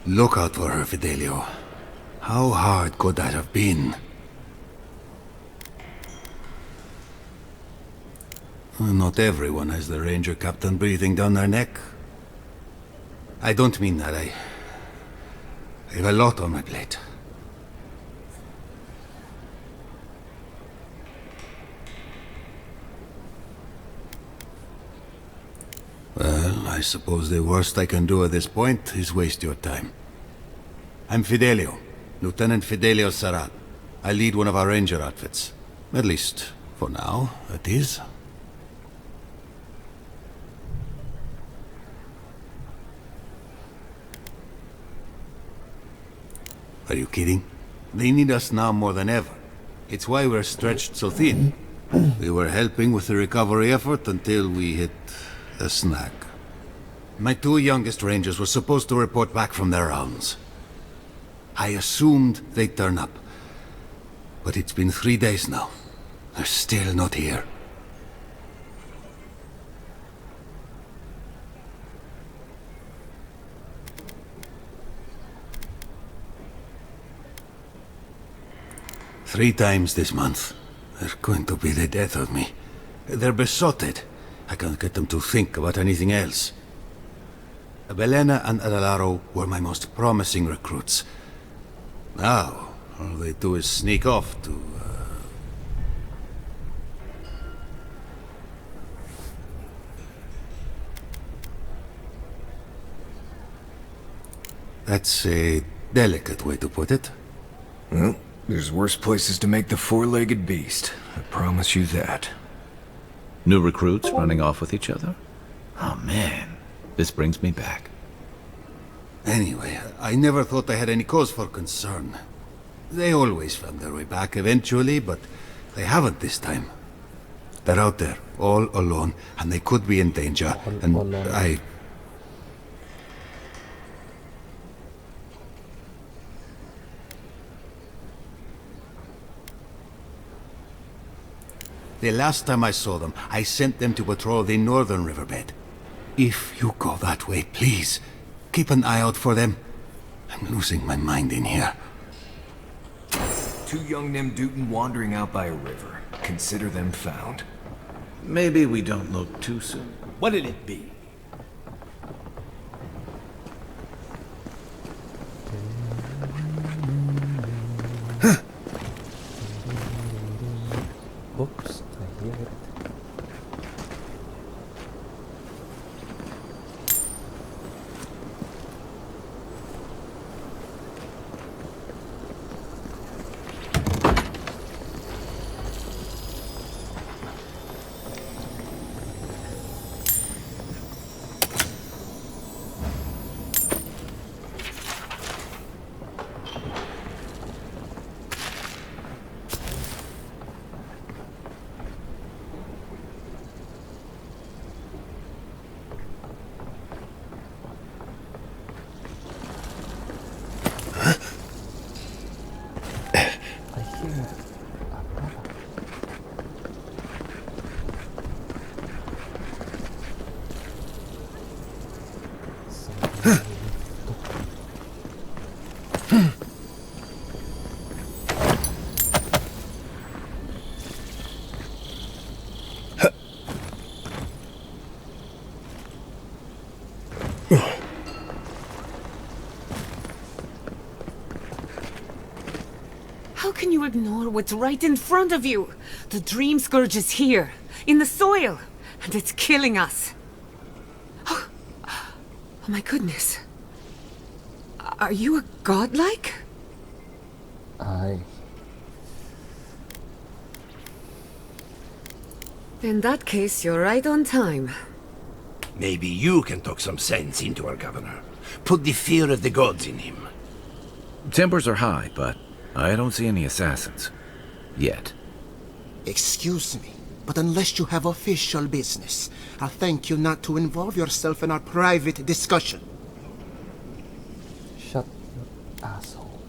Look out for her, Fidelio. How hard could that have been? Not everyone has the Ranger Captain breathing down their neck. I don't mean that. I have a lot on my plate. Well, I suppose the worst I can do at this point is waste your time. I'm Fidelio, Lieutenant Fidelio Sarat. I lead one of our ranger outfits. At least, for now, it is. Are you kidding? They need us now more than ever. It's why we're stretched so thin. We were helping with the recovery effort until we hit a snag. My two youngest rangers were supposed to report back from their rounds. I assumed they'd turn up. But it's been 3 days now. They're still not here. Three times this month. They're going to be the death of me. They're besotted. I can't get them to think about anything else. Belena and Adalaro were my most promising recruits. Now, all they do is sneak off to... That's a delicate way to put it. Well, there's worse places to make the four-legged beast. I promise you that. New recruits running off with each other? Oh man, this brings me back. Anyway, I never thought I had any cause for concern. They always found their way back eventually, but they haven't this time. They're out there, all alone, and they could be in danger, and I... The last time I saw them, I sent them to patrol the northern riverbed. If you go that way, please, keep an eye out for them. I'm losing my mind in here. Two young Nemdutin wandering out by a river. Consider them found. Maybe we don't look too soon. What'll it be? Oops, I hear it. How can you ignore what's right in front of you? The Dream Scourge is here, in the soil, and it's killing us. Oh my goodness. Are you a godlike? In that case, you're right on time. Maybe you can talk some sense into our governor. Put the fear of the gods in him. Tempers are high, but I don't see any assassins. Yet. Excuse me, but unless you have official business, I'll thank you not to involve yourself in our private discussion. Shut your asshole.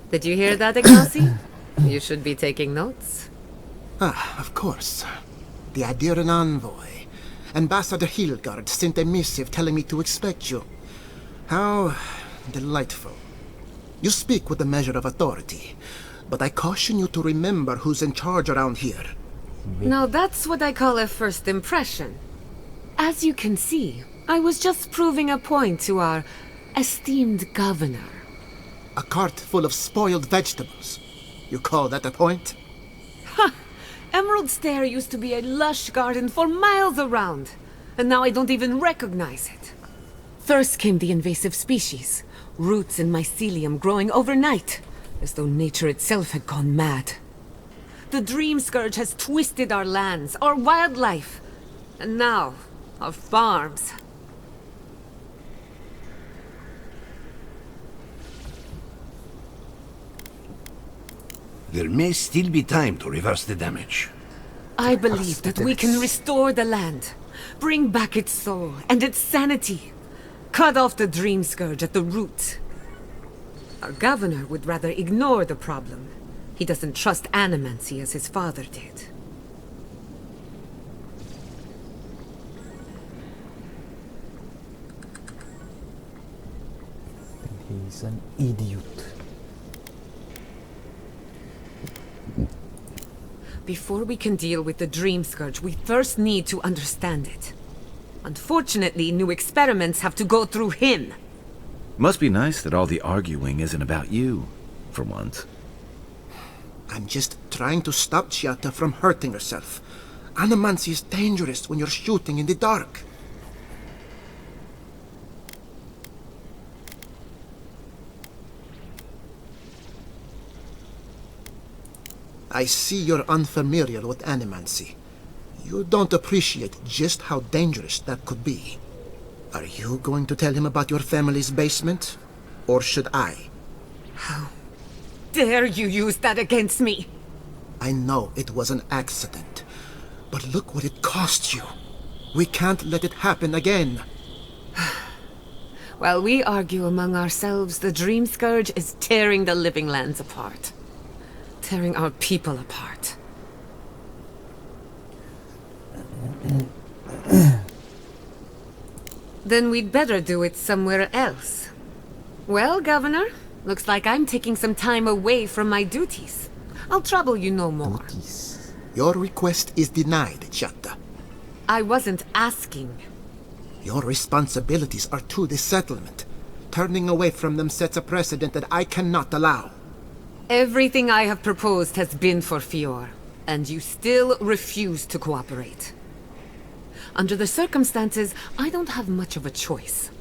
Did you hear that, Ignacy? You should be taking notes. Ah, of course. The Adiran envoy. Ambassador Hilgard sent a missive telling me to expect you. How delightful. You speak with a measure of authority, but I caution you to remember who's in charge around here. Now that's what I call a first impression. As you can see, I was just proving a point to our esteemed governor. A cart full of spoiled vegetables. You call that a point? Emerald Stair used to be a lush garden for miles around, and now I don't even recognize it. First came the invasive species, roots and mycelium growing overnight, as though nature itself had gone mad. The Dream Scourge has twisted our lands, our wildlife, and now, our farms. There may still be time to reverse the damage. I believe that we can restore the land, bring back its soul and its sanity, cut off the Dream Scourge at the root. Our governor would rather ignore the problem. He doesn't trust animancy as his father did. He's an idiot. Before we can deal with the Dream Scourge, we first need to understand it. Unfortunately, new experiments have to go through him. Must be nice that all the arguing isn't about you, for once. I'm just trying to stop Chiata from hurting herself. Animancy is dangerous when you're shooting in the dark. I see you're unfamiliar with animancy. You don't appreciate just how dangerous that could be. Are you going to tell him about your family's basement? Or should I? How dare you use that against me? I know it was an accident, but look what it cost you. We can't let it happen again. While we argue among ourselves, the Dream Scourge is tearing the living lands apart. Tearing our people apart. Then we'd better do it somewhere else. Well, Governor, looks like I'm taking some time away from my duties. I'll trouble you no more. Duties. Your request is denied, Chiata. I wasn't asking. Your responsibilities are to the settlement. Turning away from them sets a precedent that I cannot allow. Everything I have proposed has been for Fior, and you still refuse to cooperate. Under the circumstances, I don't have much of a choice.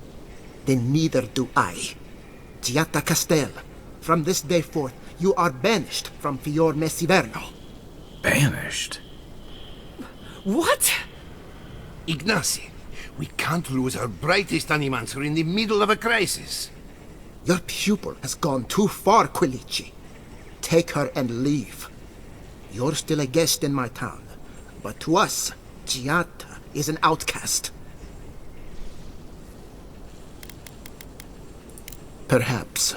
Then neither do I. Chiata Castel, from this day forth, you are banished from Fior Messiverno. Banished? What? Ignacy, we can't lose our brightest animancer in the middle of a crisis. Your pupil has gone too far, Quilici. Take her and leave. You're still a guest in my town, but to us, Chiata is an outcast. Perhaps,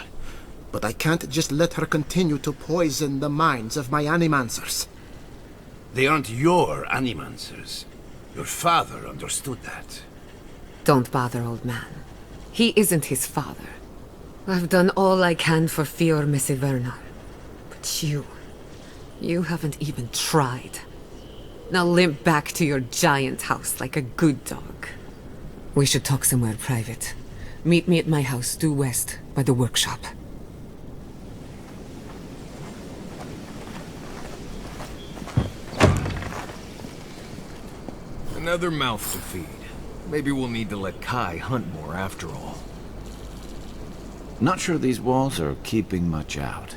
but I can't just let her continue to poison the minds of my animancers. They aren't your animancers. Your father understood that. Don't bother, old man. He isn't his father. I've done all I can for Fior Messiverno. But you haven't even tried. Now limp back to your giant house like a good dog. We should talk somewhere private. Meet me at my house due west by the workshop. Another mouth to feed. Maybe we'll need to let Kai hunt more after all. Not sure these walls are keeping much out.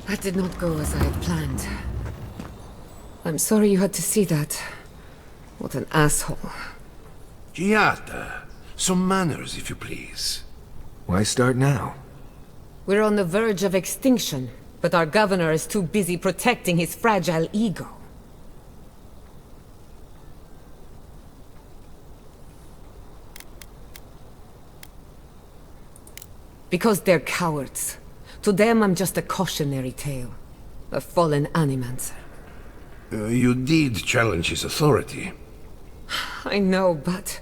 That did not go as I had planned. I'm sorry you had to see that. What an asshole. Chiata, some manners, if you please. Why start now? We're on the verge of extinction. But our governor is too busy protecting his fragile ego. Because they're cowards. To them, I'm just a cautionary tale. A fallen animancer. You did challenge his authority. I know, but...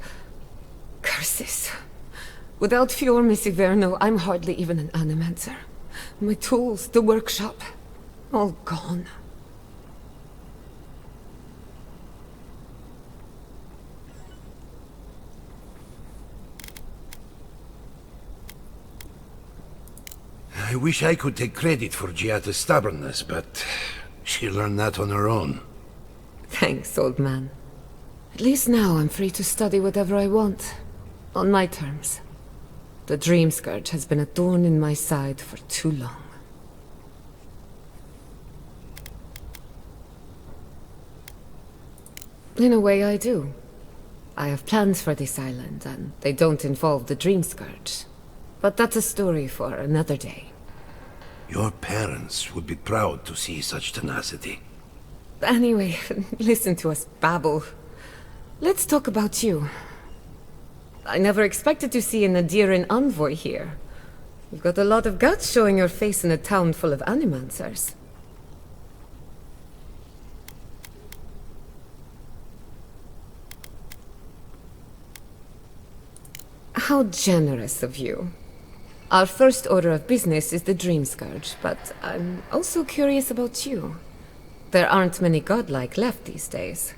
curses. Without Fior Missiverno, I'm hardly even an animancer. My tools, the workshop, all gone. I wish I could take credit for Giata's stubbornness, but she learned that on her own. Thanks, old man. At least now I'm free to study whatever I want. On my terms. The Dream Scourge has been a thorn in my side for too long. In a way, I do. I have plans for this island, and they don't involve the Dream Scourge. But that's a story for another day. Your parents would be proud to see such tenacity. Anyway, listen to us babble. Let's talk about you. I never expected to see an Nadiran envoy here. You've got a lot of guts showing your face in a town full of animancers. How generous of you. Our first order of business is the Dream Scourge, but I'm also curious about you. There aren't many godlike left these days.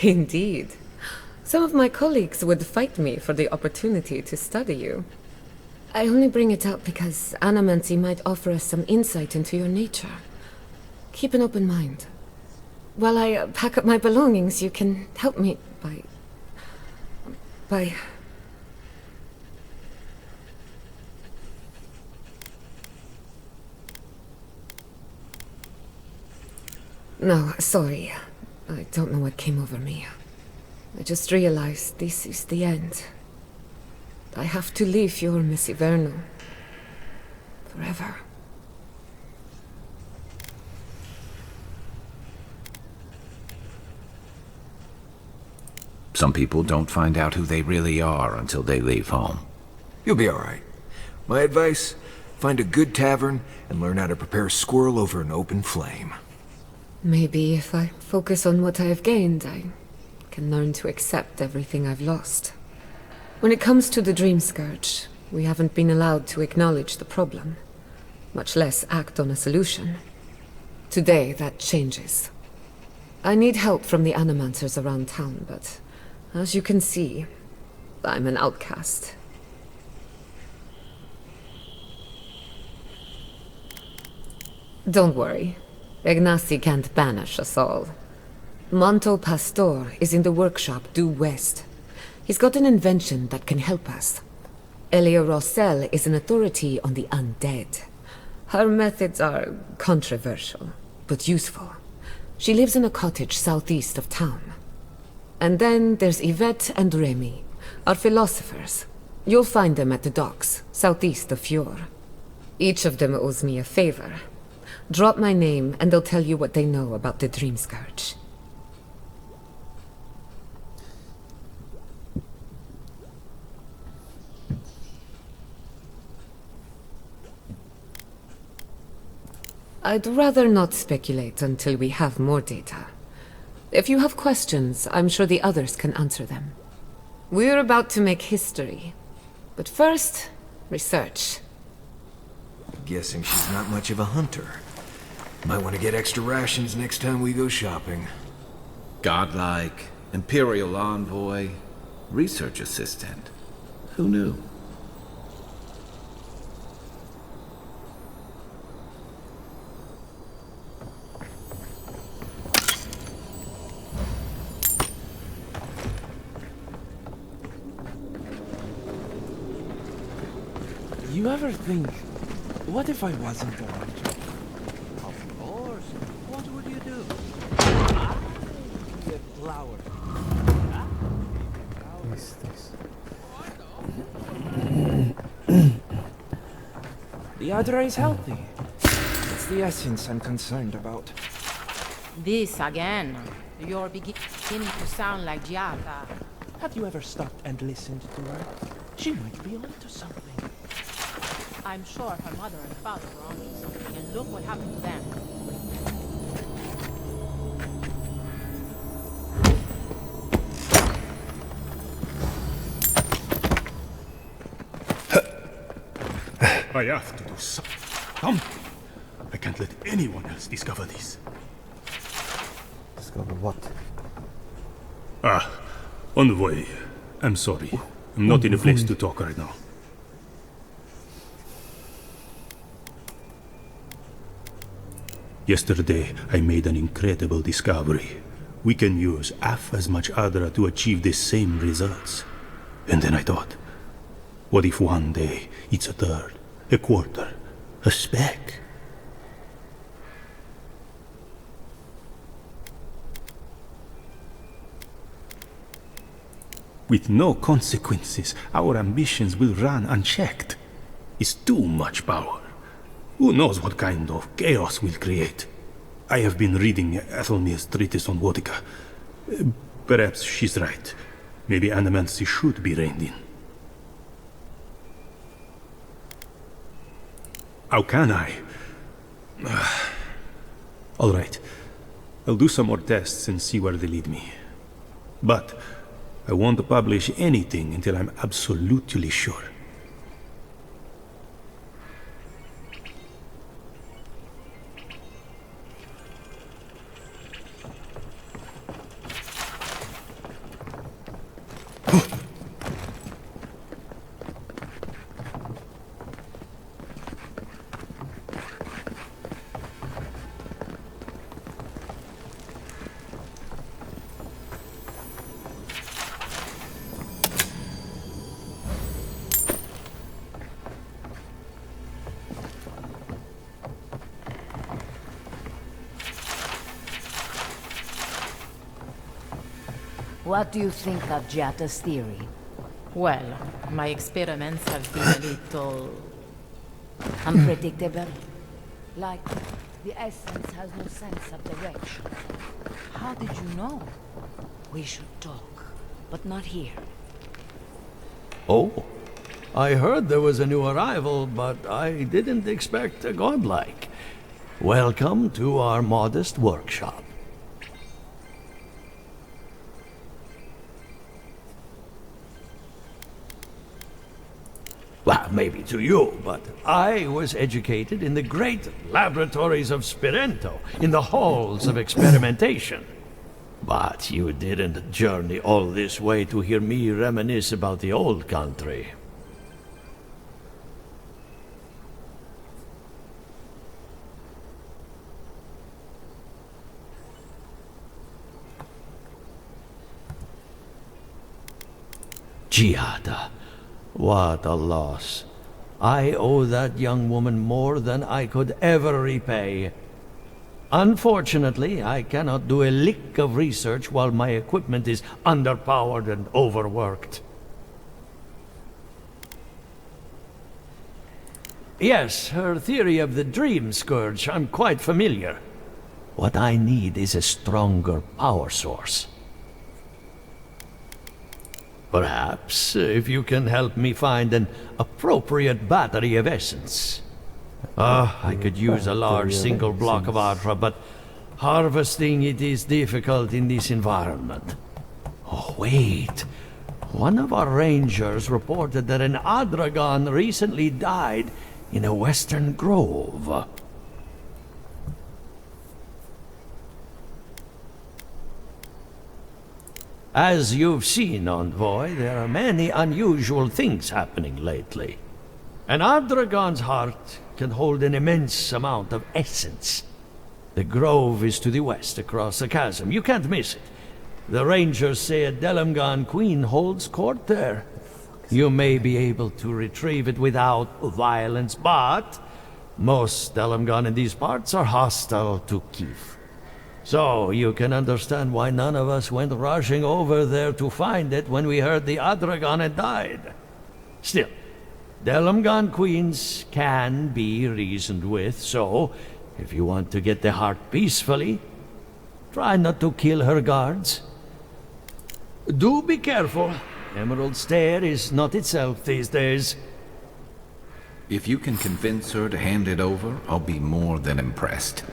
Indeed. Some of my colleagues would fight me for the opportunity to study you. I only bring it up because animancy might offer us some insight into your nature. Keep an open mind. While I pack up my belongings, you can help me by... No, sorry. I don't know what came over me. I just realized this is the end. I have to leave your Missiverno. Forever. Some people don't find out who they really are until they leave home. You'll be alright. My advice, find a good tavern and learn how to prepare squirrel over an open flame. Maybe if I focus on what I have gained, I can learn to accept everything I've lost. When it comes to the Dream Scourge, we haven't been allowed to acknowledge the problem, much less act on a solution. Today, that changes. I need help from the animancers around town, but as you can see, I'm an outcast. Don't worry. Ignacy can't banish us all. Monto Pastor is in the workshop due west. He's got an invention that can help us. Elia Rossell is an authority on the undead. Her methods are controversial, but useful. She lives in a cottage southeast of town. And then there's Yvette and Remy, our philosophers. You'll find them at the docks, southeast of Fjord. Each of them owes me a favor. Drop my name, and they'll tell you what they know about the Dream Scourge. I'd rather not speculate until we have more data. If you have questions, I'm sure the others can answer them. We're about to make history. But first, research. Guessing she's not much of a hunter. Might want to get extra rations next time we go shopping. Godlike, Imperial Envoy, Research Assistant. Who knew? You ever think, what if I wasn't a hunter? Of course. What would you do? I'd be a flower The Adra is healthy. It's the essence I'm concerned about. This again. You're beginning to sound like Giada. Have you ever stopped and listened to her? She might be onto something. I'm sure her mother and father were onto something, and look what happened to them. I have to do something. I can't let anyone else discover this. Discover what? Envoy. I'm sorry. I'm not in a place to talk right now. Yesterday, I made an incredible discovery. We can use half as much Adra to achieve the same results. And then I thought, what if one day it's a third, a quarter, a speck? With no consequences, our ambitions will run unchecked. It's too much power. Who knows what kind of chaos we'll create? I have been reading Athelmir's treatise on Wotica. Perhaps she's right. Maybe animancers should be reined in. How can I? All right. I'll do some more tests and see where they lead me. But I won't publish anything until I'm absolutely sure. What do you think of Giata's theory? Well, my experiments have been a little... Unpredictable? Like, the essence has no sense of direction. How did you know? We should talk, but not here. Oh, I heard there was a new arrival, but I didn't expect a godlike. Welcome to our modest workshop. Well, maybe to you, but I was educated in the great laboratories of Spirento, in the halls of experimentation. But you didn't journey all this way to hear me reminisce about the old country. Giada. What a loss. I owe that young woman more than I could ever repay. Unfortunately, I cannot do a lick of research while my equipment is underpowered and overworked. Yes, her theory of the dream scourge, I'm quite familiar. What I need is a stronger power source. Perhaps, if you can help me find an appropriate battery of essence. I could use a large single block of Adra, but harvesting it is difficult in this environment. Oh, wait. One of our rangers reported that an Adragon recently died in a western grove. As you've seen, Envoy, there are many unusual things happening lately. An Adragon's heart can hold an immense amount of essence. The grove is to the west, across the chasm. You can't miss it. The rangers say a Delamgan queen holds court there. You may be able to retrieve it without violence, but most Delamgan in these parts are hostile to Keith. So, you can understand why none of us went rushing over there to find it when we heard the Adragon had died. Still, Delmgon queens can be reasoned with, so if you want to get the heart peacefully, try not to kill her guards. Do be careful. Emerald Stair is not itself these days. If you can convince her to hand it over, I'll be more than impressed.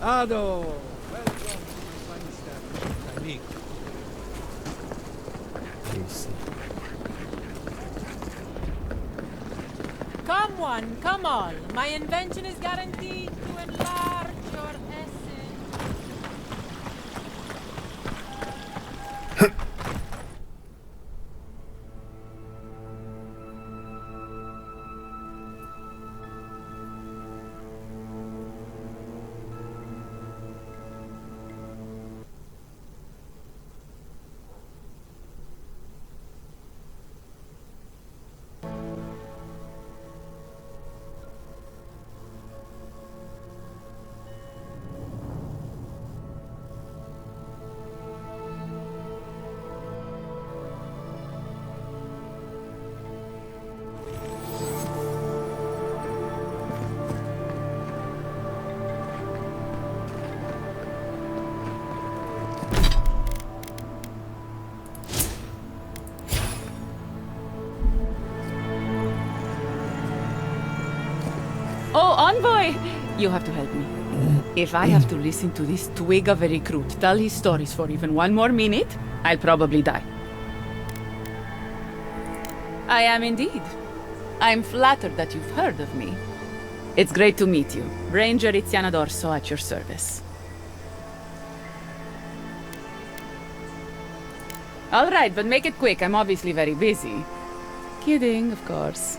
Ado! Welcome to my fine establishment, amigo. Come one, come all. My invention is guaranteed to enlarge your essence. Oh, Envoy! You have to help me. If I have to listen to this twig of a recruit tell his stories for even one more minute, I'll probably die. I am indeed. I'm flattered that you've heard of me. It's great to meet you. Ranger Iziana Dorso at your service. All right, but make it quick. I'm obviously very busy. Kidding, of course.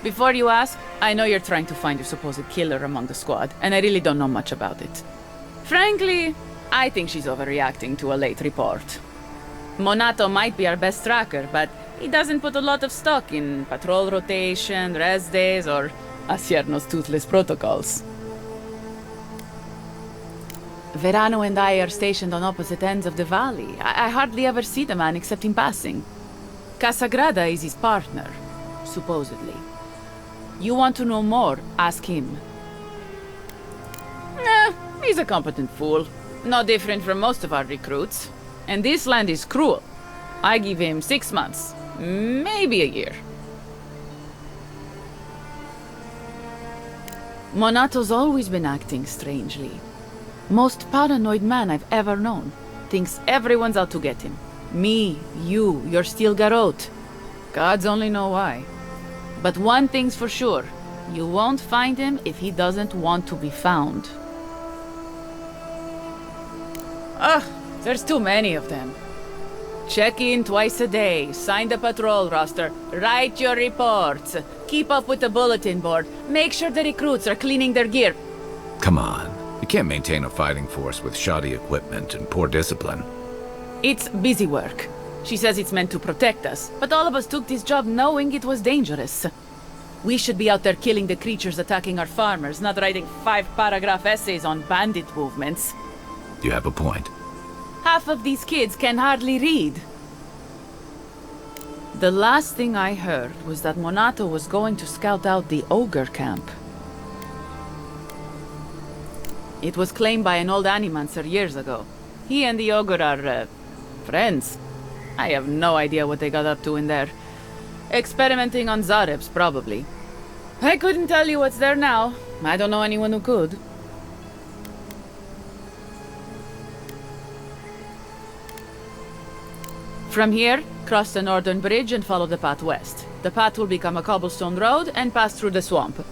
Before you ask, I know you're trying to find your supposed killer among the squad, and I really don't know much about it. Frankly, I think she's overreacting to a late report. Monato might be our best tracker, but he doesn't put a lot of stock in patrol rotation, rest days, or Asierno's toothless protocols. Verano and I are stationed on opposite ends of the valley. I hardly ever see the man except in passing. Casagrada is his partner, supposedly. You want to know more, ask him. He's a competent fool. No different from most of our recruits. And this land is cruel. I give him 6 months, maybe a year. Monato's always been acting strangely. Most paranoid man I've ever known. Thinks everyone's out to get him. Me, you, your steel garrote. Gods only know why. But one thing's for sure. You won't find him if he doesn't want to be found. There's too many of them. Check in twice a day, sign the patrol roster, write your reports, keep up with the bulletin board, make sure the recruits are cleaning their gear. Come on. You can't maintain a fighting force with shoddy equipment and poor discipline. It's busy work. She says it's meant to protect us, but all of us took this job knowing it was dangerous. We should be out there killing the creatures attacking our farmers, not writing 5-paragraph essays on bandit movements. You have a point. Half of these kids can hardly read. The last thing I heard was that Monato was going to scout out the ogre camp. It was claimed by an old animancer years ago. He and the ogre are, friends. I have no idea what they got up to in there. Experimenting on Zarebs, probably. I couldn't tell you what's there now. I don't know anyone who could. From here, cross the northern bridge and follow the path west. The path will become a cobblestone road and pass through the swamp.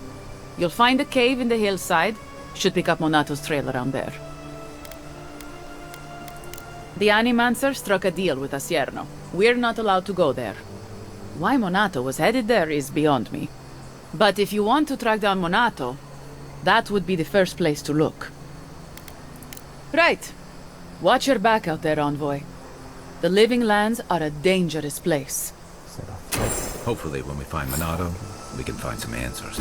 You'll find a cave in the hillside. Should pick up Monato's trail around there. The animancer struck a deal with Asierno. We're not allowed to go there. Why Monato was headed there is beyond me. But if you want to track down Monato, that would be the first place to look. Right. Watch your back out there, Envoy. The Living Lands are a dangerous place. Hopefully when we find Monato, we can find some answers.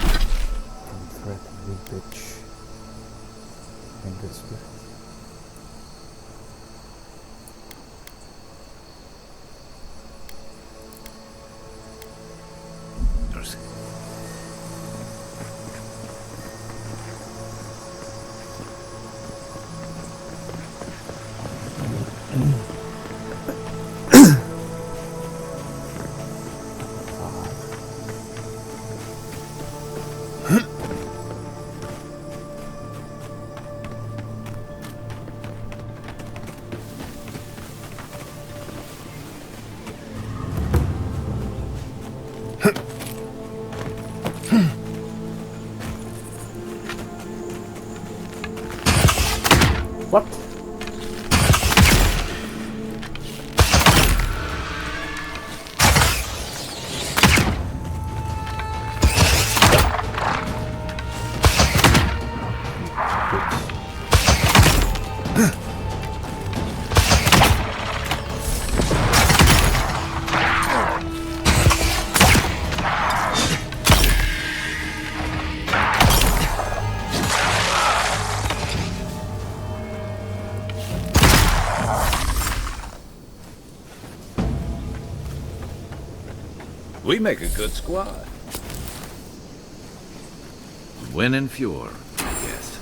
What? We make a good squad. Win and Fjord, I guess.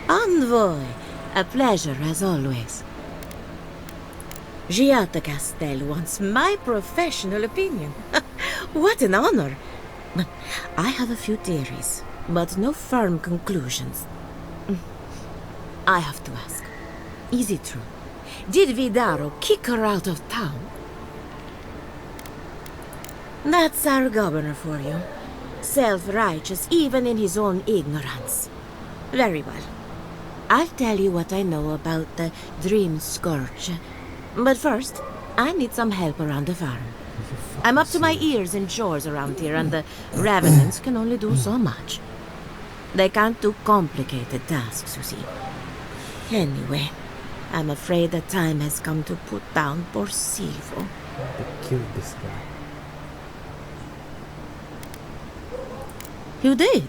Envoy, a pleasure as always. Giata Castel wants my professional opinion. What an honor! I have a few theories, but no firm conclusions. I have to ask, is it true? Did Vidaro kick her out of town? That's our governor for you. Self-righteous even in his own ignorance. Very well. I'll tell you what I know about the Dream Scourge. But first, I need some help around the farm. I'm up to my ears in chores around here, and the Revenants can only do so much. They can't do complicated tasks, you see. Anyway, I'm afraid the time has come to put down poor Silvo. They killed this guy. You did?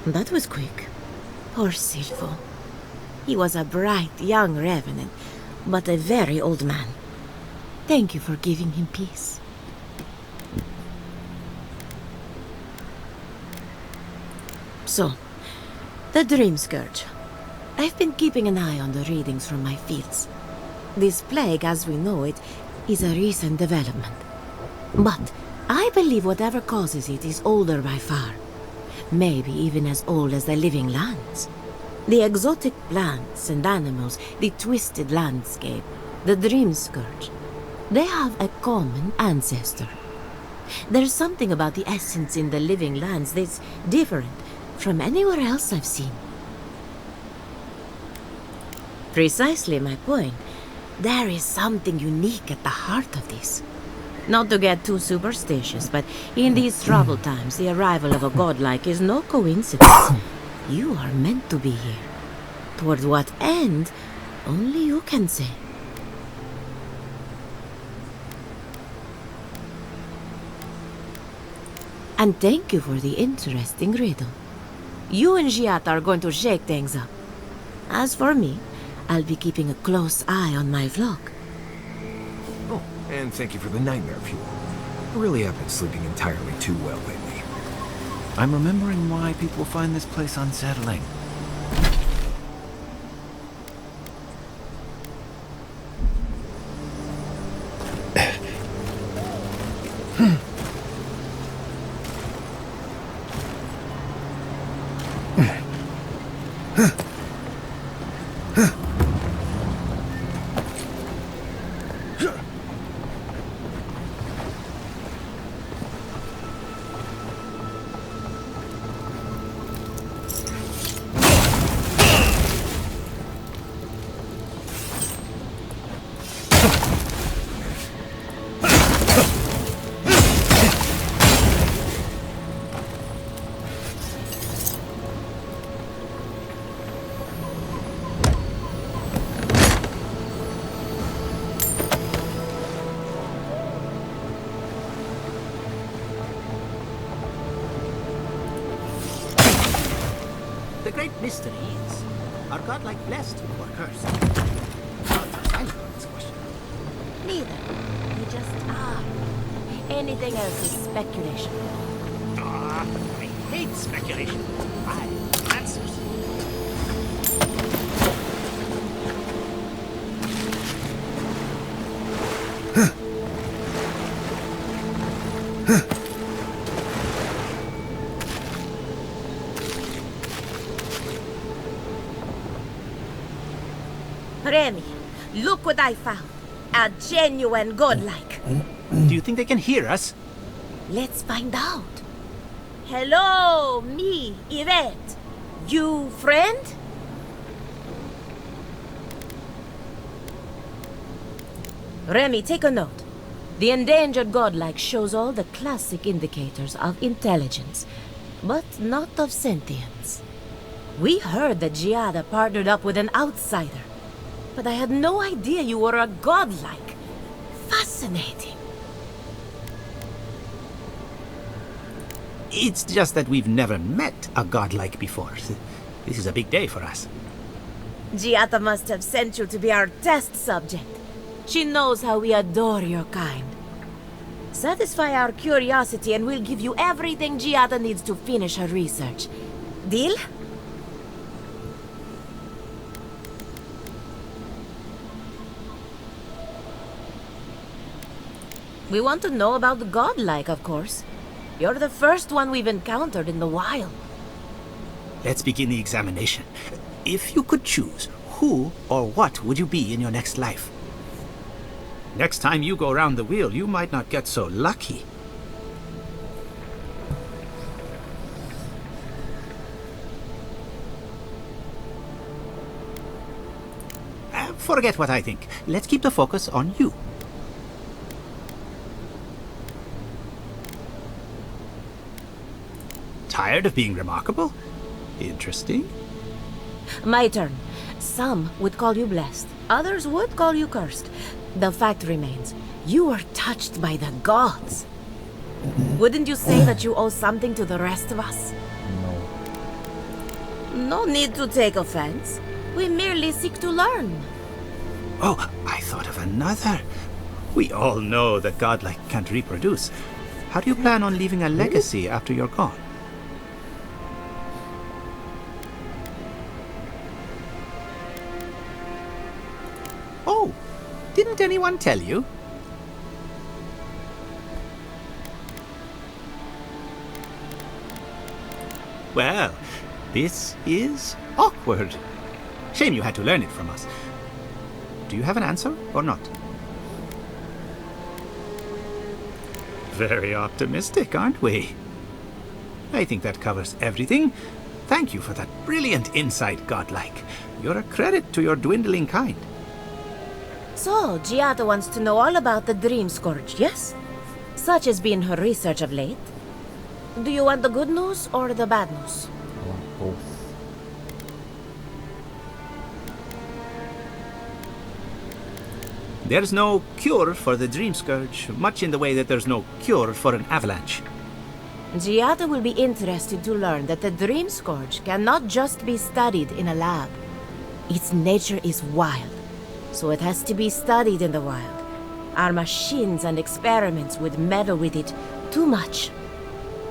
That was quick. Poor Silvo. He was a bright young Revenant, but a very old man. Thank you for giving him peace. So, the Dream Scourge. I've been keeping an eye on the readings from my fields. This plague, as we know it, is a recent development. But I believe whatever causes it is older by far. Maybe even as old as the living lands. The exotic plants and animals, the twisted landscape, the Dream Scourge. They have a common ancestor. There's something about the essence in the living lands that's different from anywhere else I've seen. Precisely my point. There is something unique at the heart of this. Not to get too superstitious, but in these troubled times, the arrival of a godlike is no coincidence. You are meant to be here. Toward what end, only you can say. And thank you for the interesting riddle. You and Giat are going to shake things up. As for me, I'll be keeping a close eye on my flock. Oh, and thank you for the nightmare fuel. I really have been sleeping entirely too well lately. I'm remembering why people find this place unsettling. great mystery is, are godlike blessed or cursed? Gods are silent on this question. Neither. We just are. Anything else is speculation. Ah, I hate speculation. I have answers. Remy, look what I found. A genuine godlike. Do you think they can hear us? Let's find out. Hello, me, Yvette. You friend? Remy, take a note. The endangered godlike shows all the classic indicators of intelligence, but not of sentience. We heard that Giada partnered up with an outsider, but I had no idea you were a godlike. Fascinating. It's just that we've never met a godlike before. This is a big day for us. Giada must have sent you to be our test subject. She knows how we adore your kind. Satisfy our curiosity and we'll give you everything Giada needs to finish her research. Deal? We want to know about the godlike, of course. You're the first one we've encountered in the wild. Let's begin the examination. If you could choose, who or what would you be in your next life? Next time you go round the wheel, you might not get so lucky. Forget what I think. Let's keep the focus on you. Tired of being remarkable? Interesting. My turn. Some would call you blessed. Others would call you cursed. The fact remains, you were touched by the gods. Wouldn't you say that you owe something to the rest of us? No need to take offense. We merely seek to learn. Oh, I thought of another. We all know that godlike can't reproduce. How do you plan on leaving a legacy after you're gone? Oh, didn't anyone tell you? Well, this is awkward. Shame you had to learn it from us. Do you have an answer or not? Very optimistic, aren't we? I think that covers everything. Thank you for that brilliant insight, godlike. You're a credit to your dwindling kind. So, Giada wants to know all about the Dream Scourge, yes? Such has been her research of late. Do you want the good news or the bad news? I want both. There's no cure for the Dream Scourge, much in the way that there's no cure for an avalanche. Giada will be interested to learn that the Dream Scourge cannot just be studied in a lab. Its nature is wild, so it has to be studied in the wild. Our machines and experiments would meddle with it too much.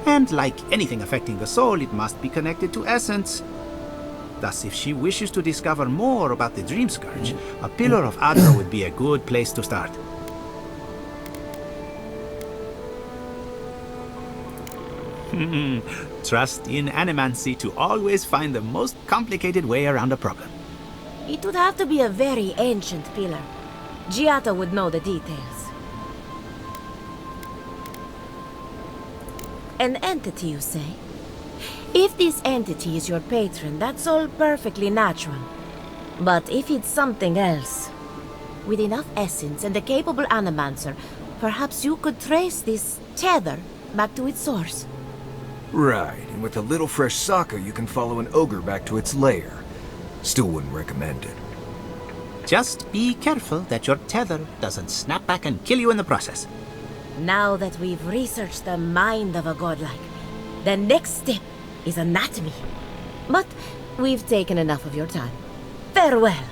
And like anything affecting the soul, it must be connected to essence. Thus, if she wishes to discover more about the Dream Scourge, a Pillar of Adra would be a good place to start. Trust in animancy to always find the most complicated way around a problem. It would have to be a very ancient pillar. Giada would know the details. An entity, you say? If this entity is your patron, that's all perfectly natural. But if it's something else, with enough essence and a capable animancer, perhaps you could trace this tether back to its source. Right, and with a little fresh soccer, you can follow an ogre back to its lair. Still wouldn't recommend it. Just be careful that your tether doesn't snap back and kill you in the process. Now that we've researched the mind of a godlike, the next step is anatomy. But We've taken enough of your time. Farewell.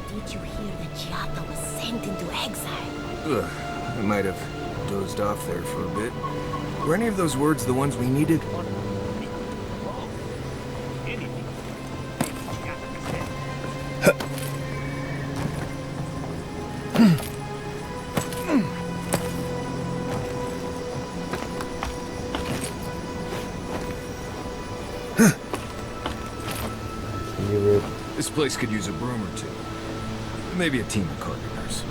Did you hear that Giata was sent into exile? Ugh, I might have dozed off there for a bit. Were any of those words the ones we needed? This place could use a broom or two. Maybe a team of carpenters.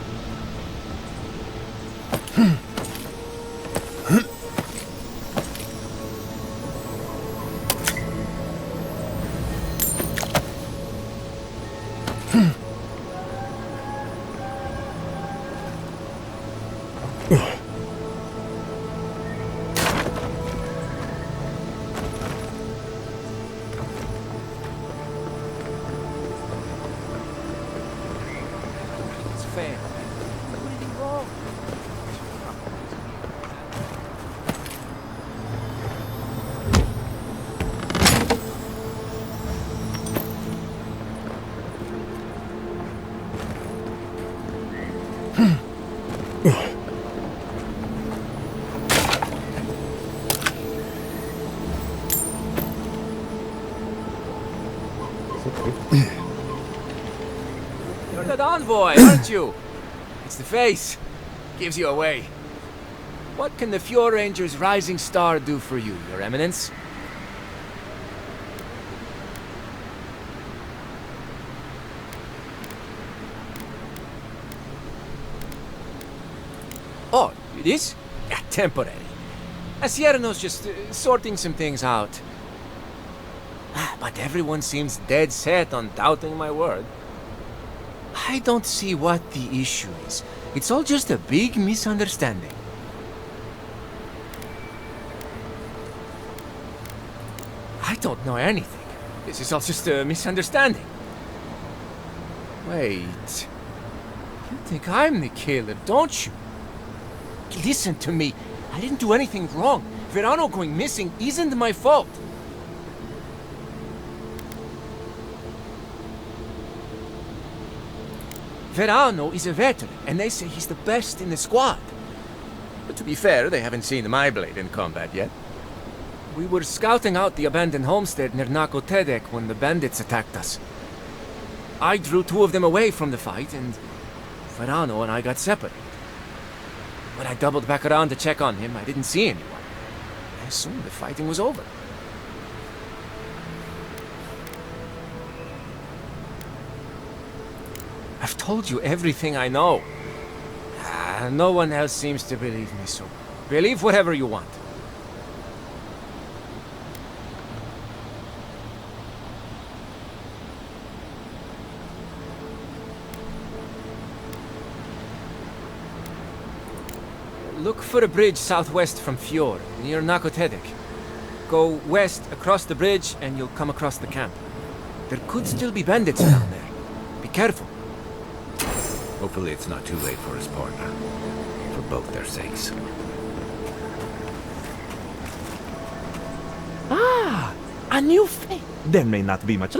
You're that envoy, aren't you? It's the face. Gives you away. What can the Fjord Ranger's rising star do for you, Your Eminence? Oh, it is? Yeah, temporary. Asierno's just sorting some things out. But everyone seems dead set on doubting my word. I don't see what the issue is. It's all just a big misunderstanding. I don't know anything. This is all just a misunderstanding. Wait. You think I'm the killer, don't you? Listen to me. I didn't do anything wrong. Verano going missing isn't my fault. Verano is a veteran, and they say he's the best in the squad. But to be fair, they haven't seen my blade in combat yet. We were scouting out the abandoned homestead near Nakotedek when the bandits attacked us. I drew two of them away from the fight, and Verano and I got separated. When I doubled back around to check on him, I didn't see anyone. I assumed the fighting was over. I've told you everything I know. No one else seems to believe me, so believe whatever you want. Look for a bridge southwest from Fjord, near Nakotedek. Go west across the bridge and you'll come across the camp. There could still be bandits down there. Be careful. Hopefully it's not too late for his partner. For both their sakes. Ah! A new face! There may not be much.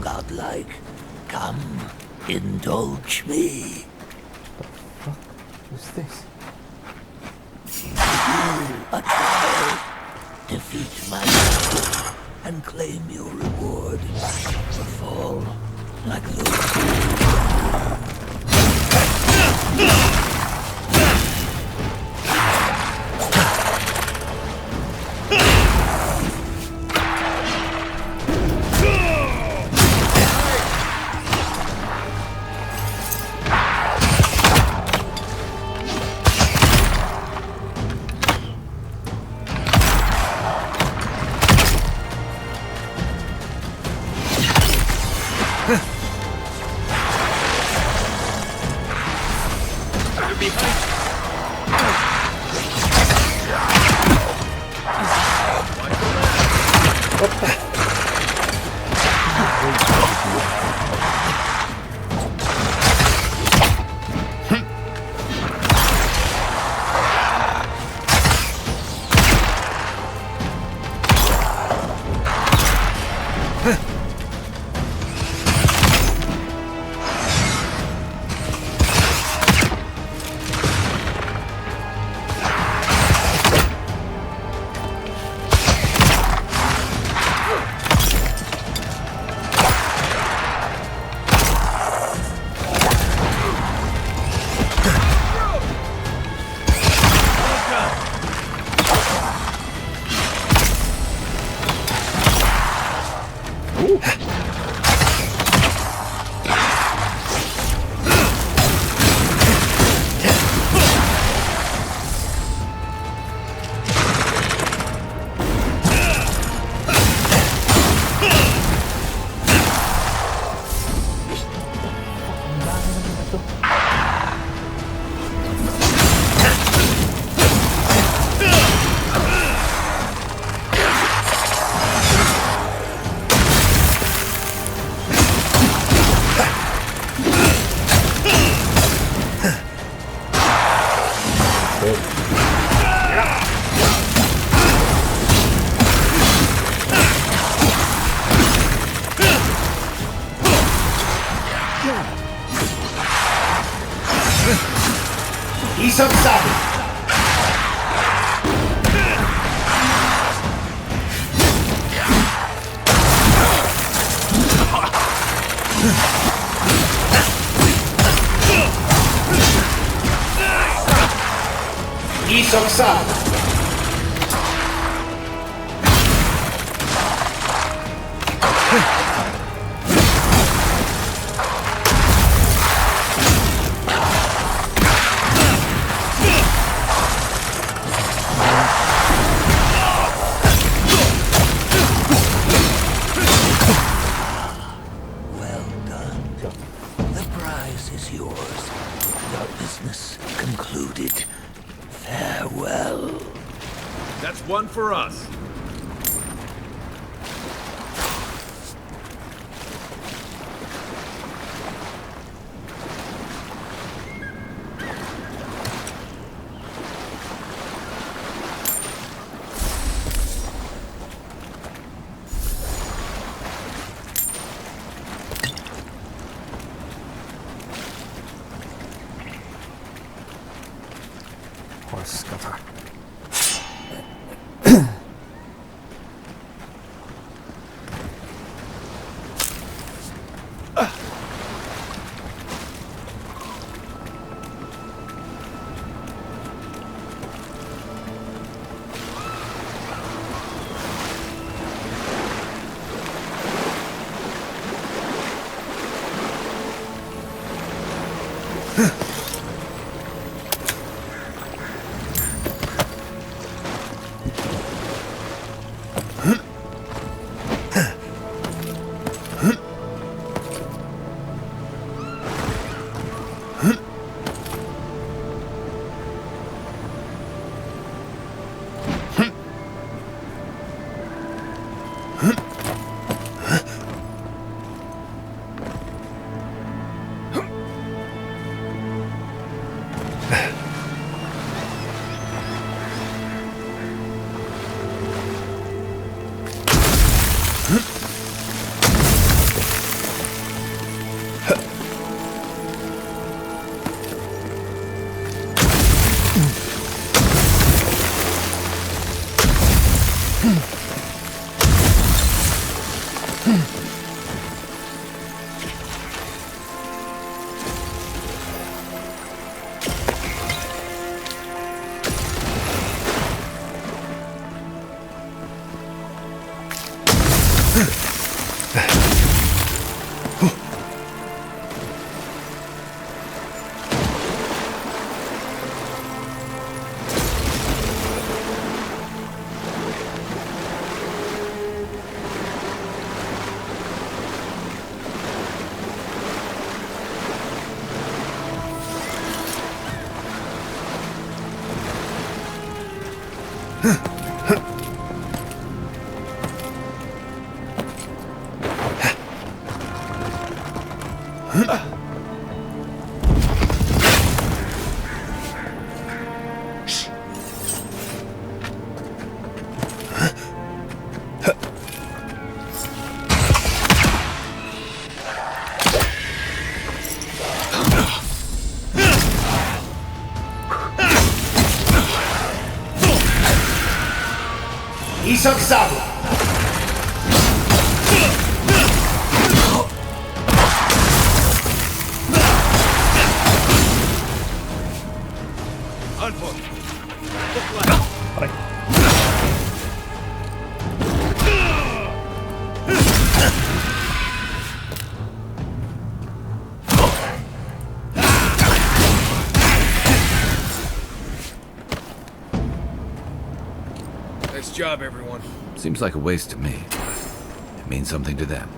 Godlike, come, indulge me. Who's this? You, a child, defeat my people and claim your reward. A fall like those. One for us. Horse scutter. Isaksado! Nice job, everyone. Seems like a waste to me. It means something to them.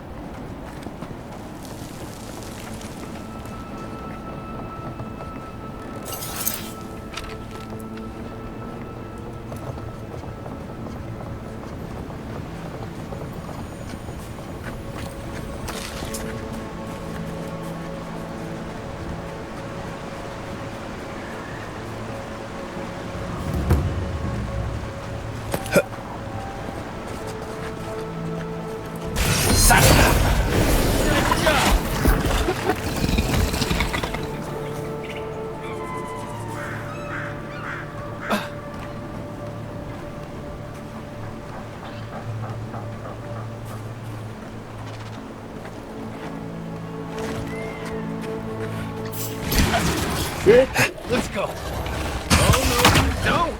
Let's go. Oh, no, don't!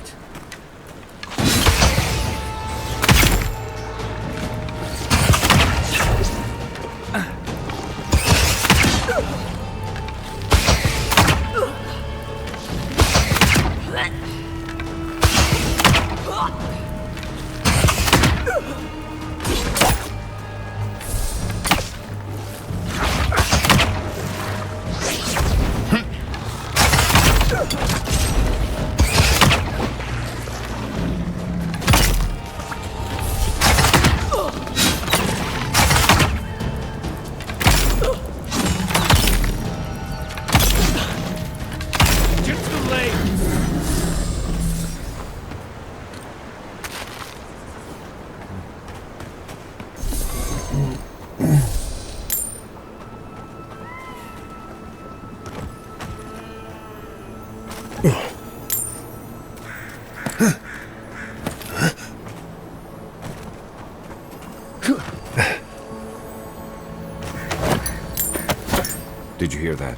Did you hear that?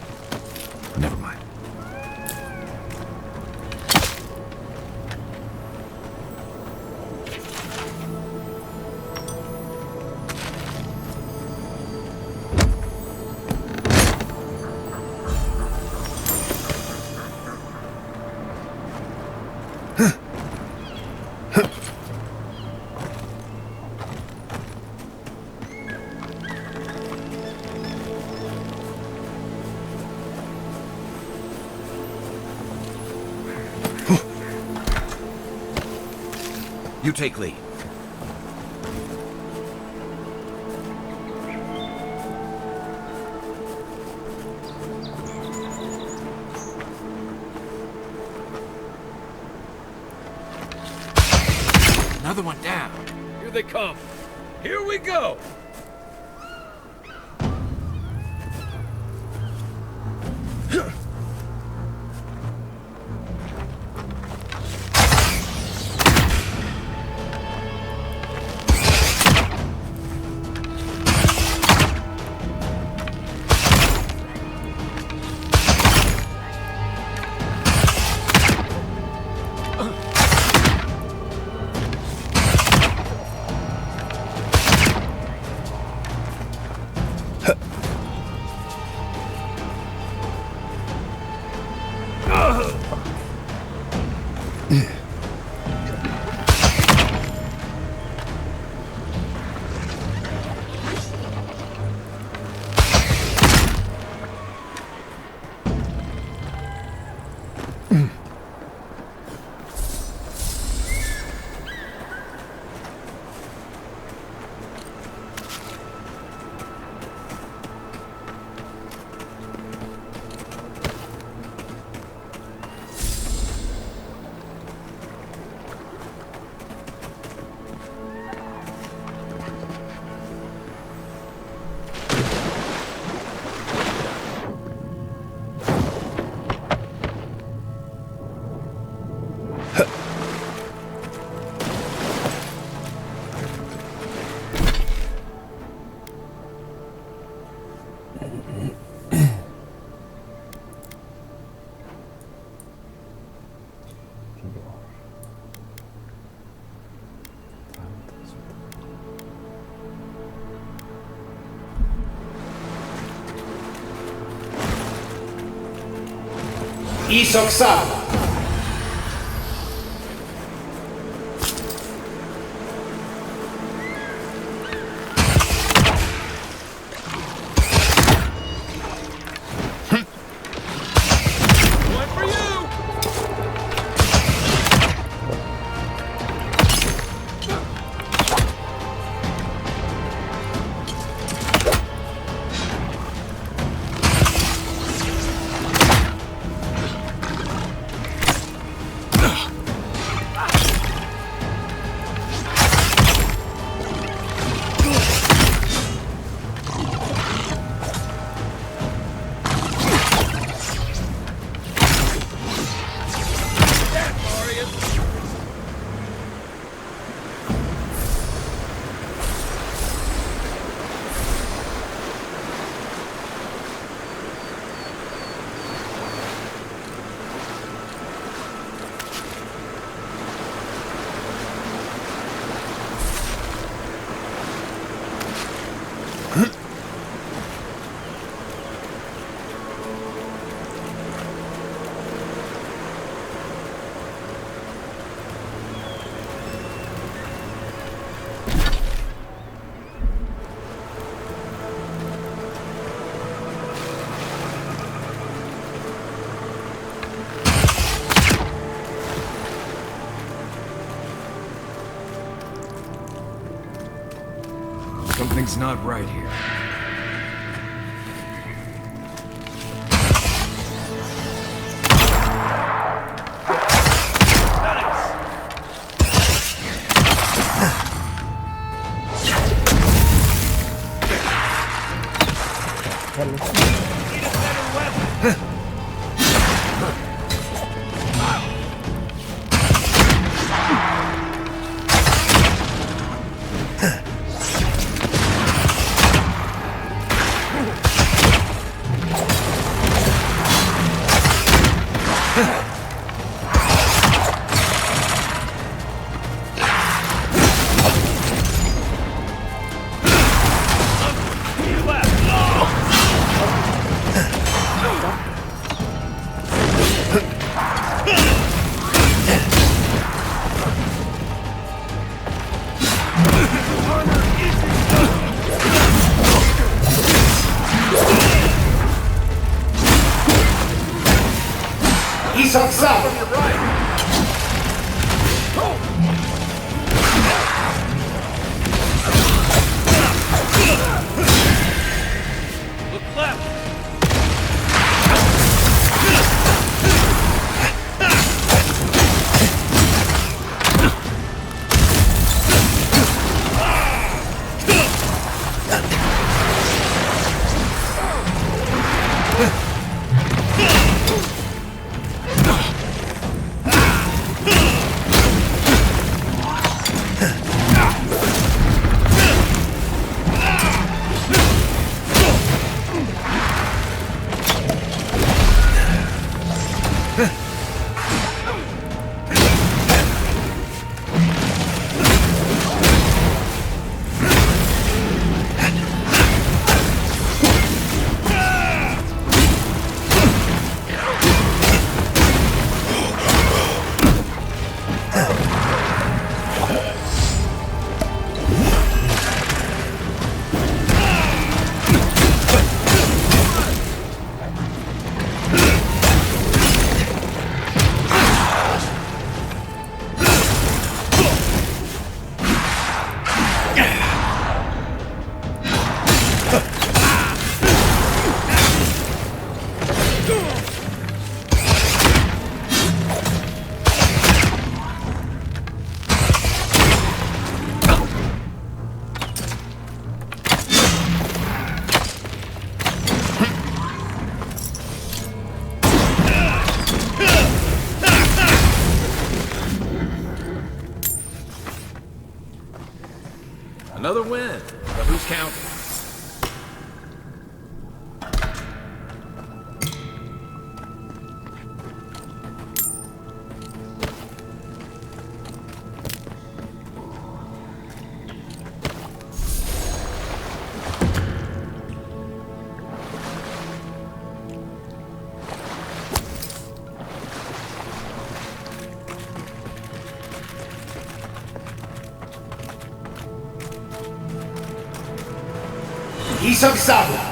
Never mind. You take lead. Another one down. Here they come. Here we go! Isoxal! Something's not right here. Another win. But who's counting? Isang sabo!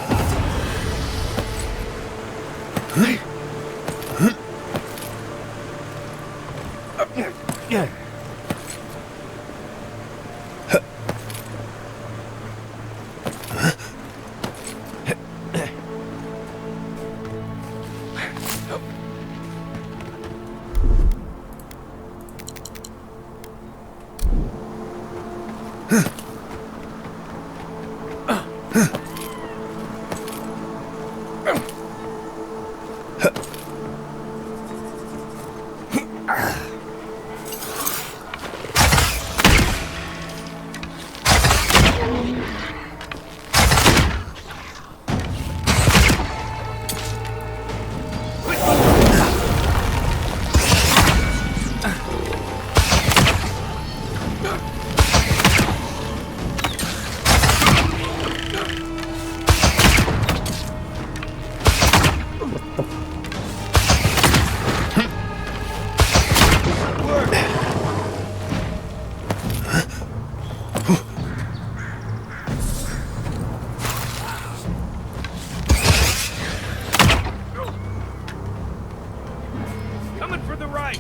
Coming for the right!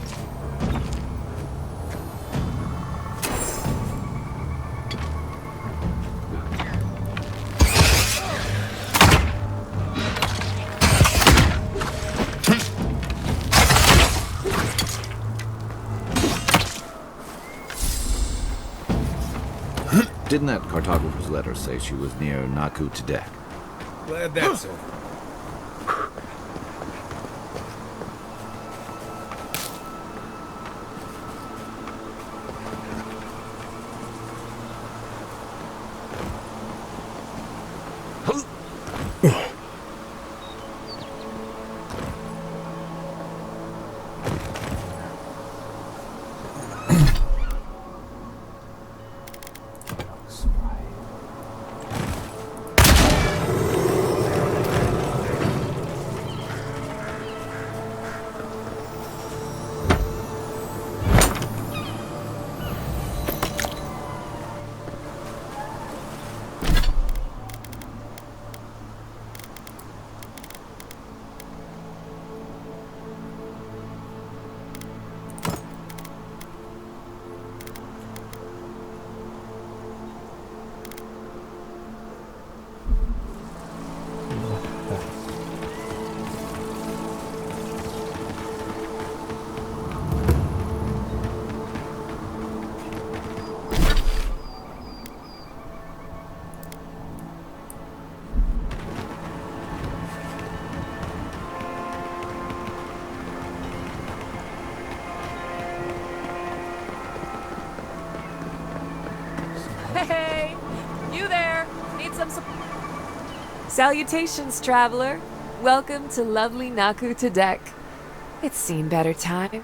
Didn't that cartographer's letter say she was near Naku Tedek? Glad that's over. Hey! You there! Need some Salutations, traveler. Welcome to lovely Naku Tedek. It's seen better time.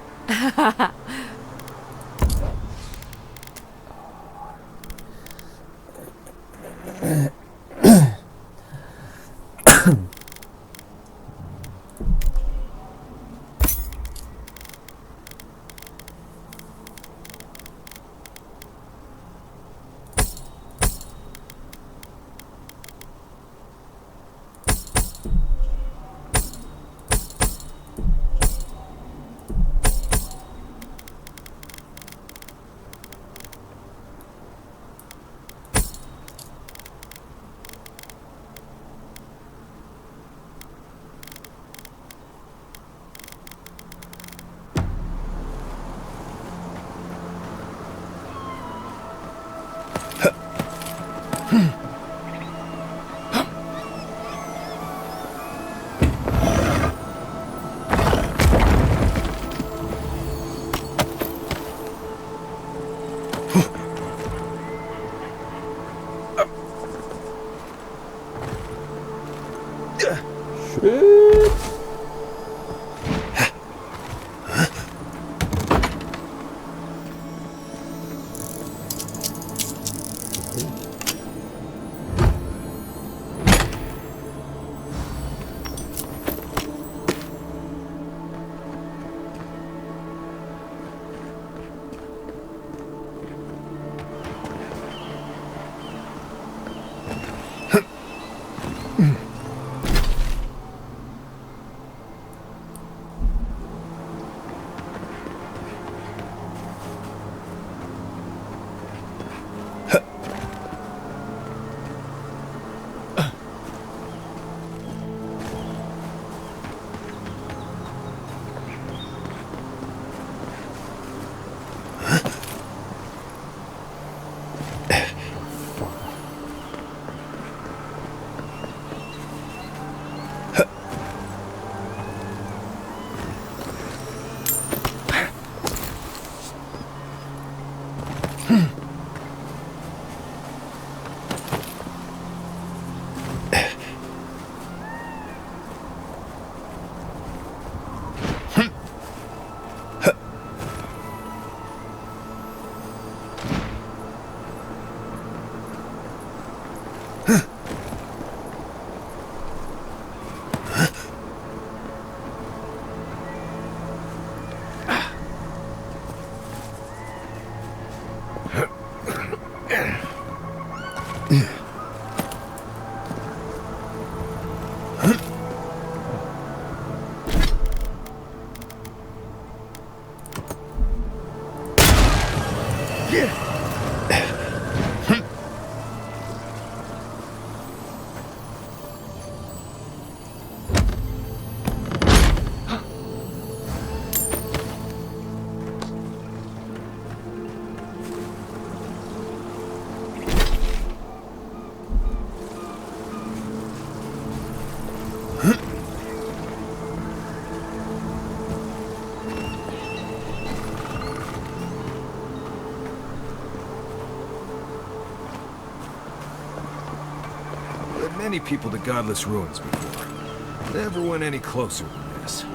Led many people to godless ruins before. Never went any closer than this.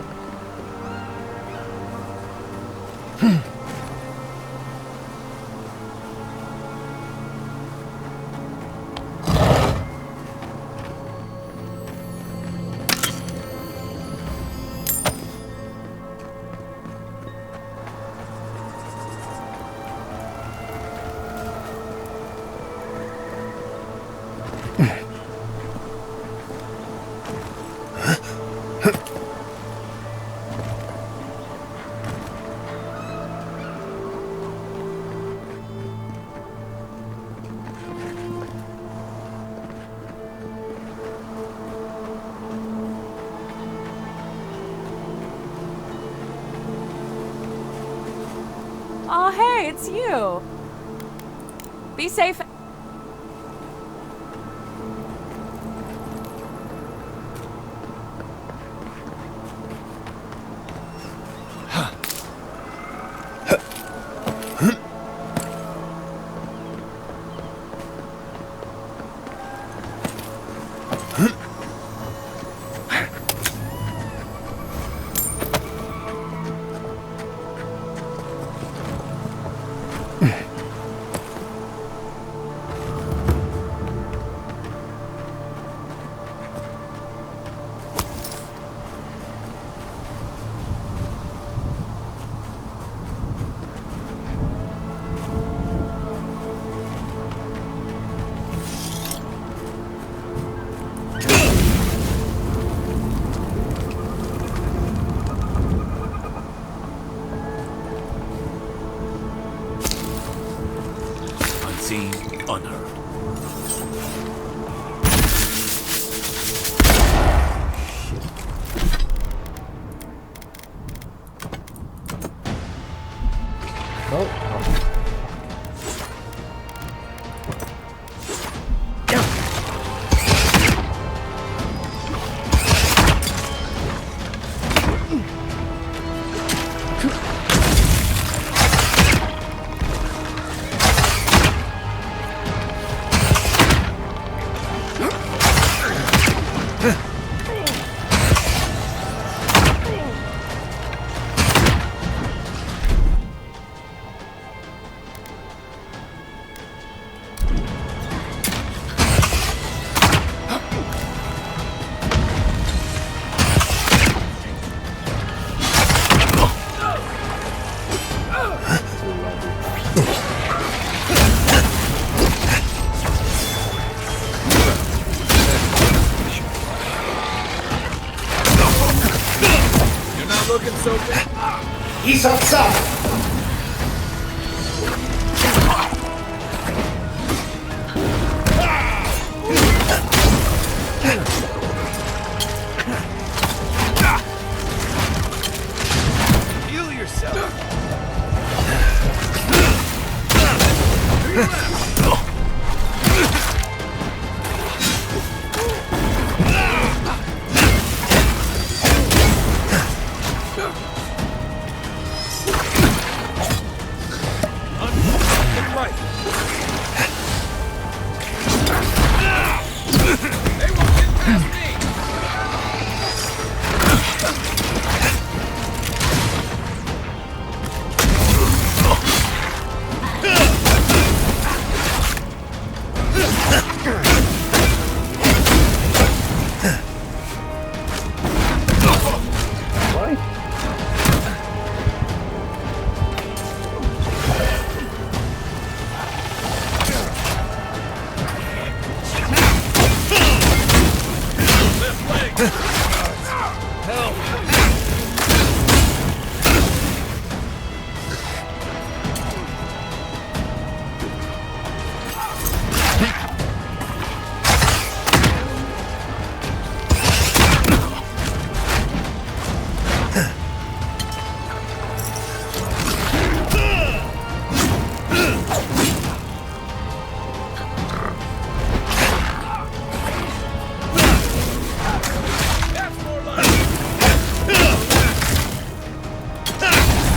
Oh, hey, it's you. Be safe. Unseen, unheard. Looking so good. He's outside. Heal yourself.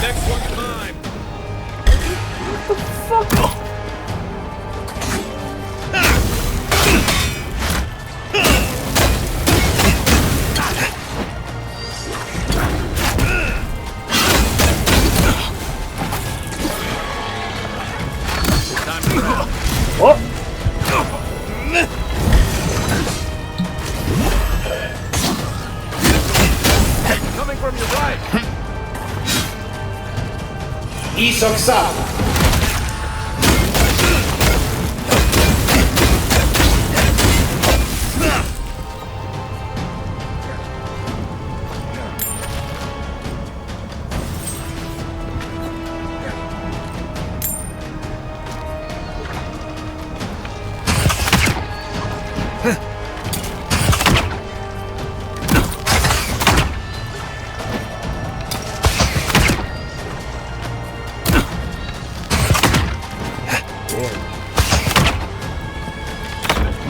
Next one's mine. What the fuck? Coming from your right. Isoksa.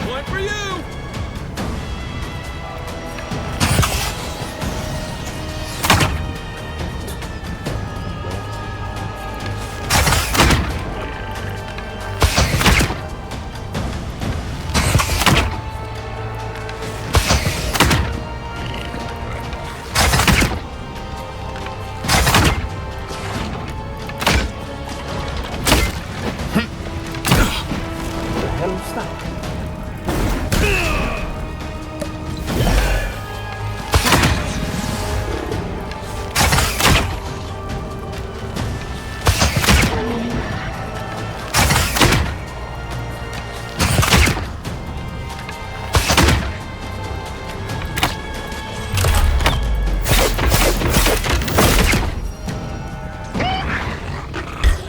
One for you.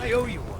I owe you one.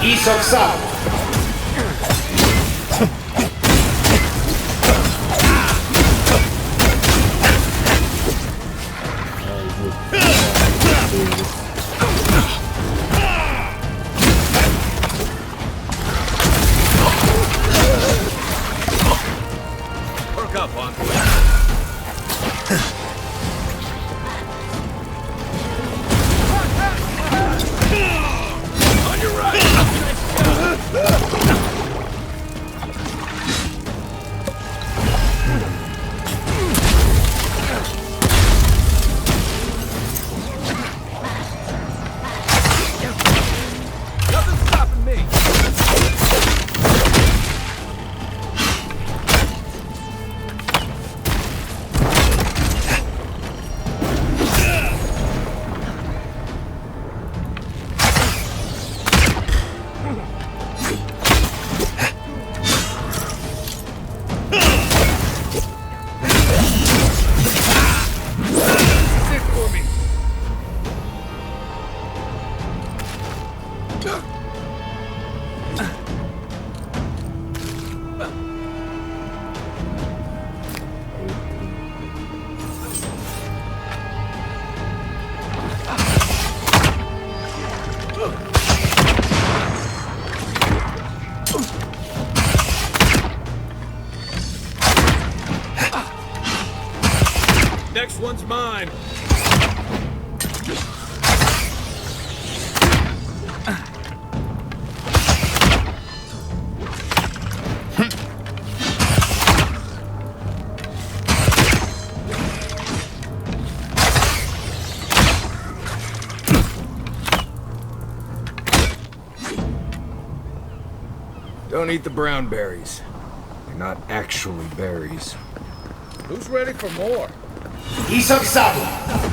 Isoksa. Perk up, on. On your right. Nothing's stopping me. Stick for me. Next one's mine. Don't eat the brown berries. They're not actually berries. Who's ready for more? Isaac Sabu.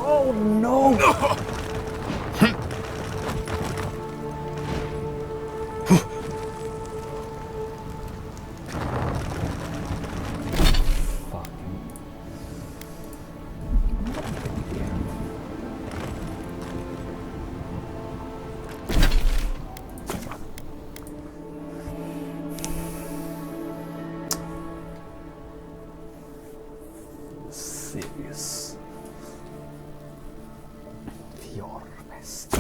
Oh no! Serious. Your best.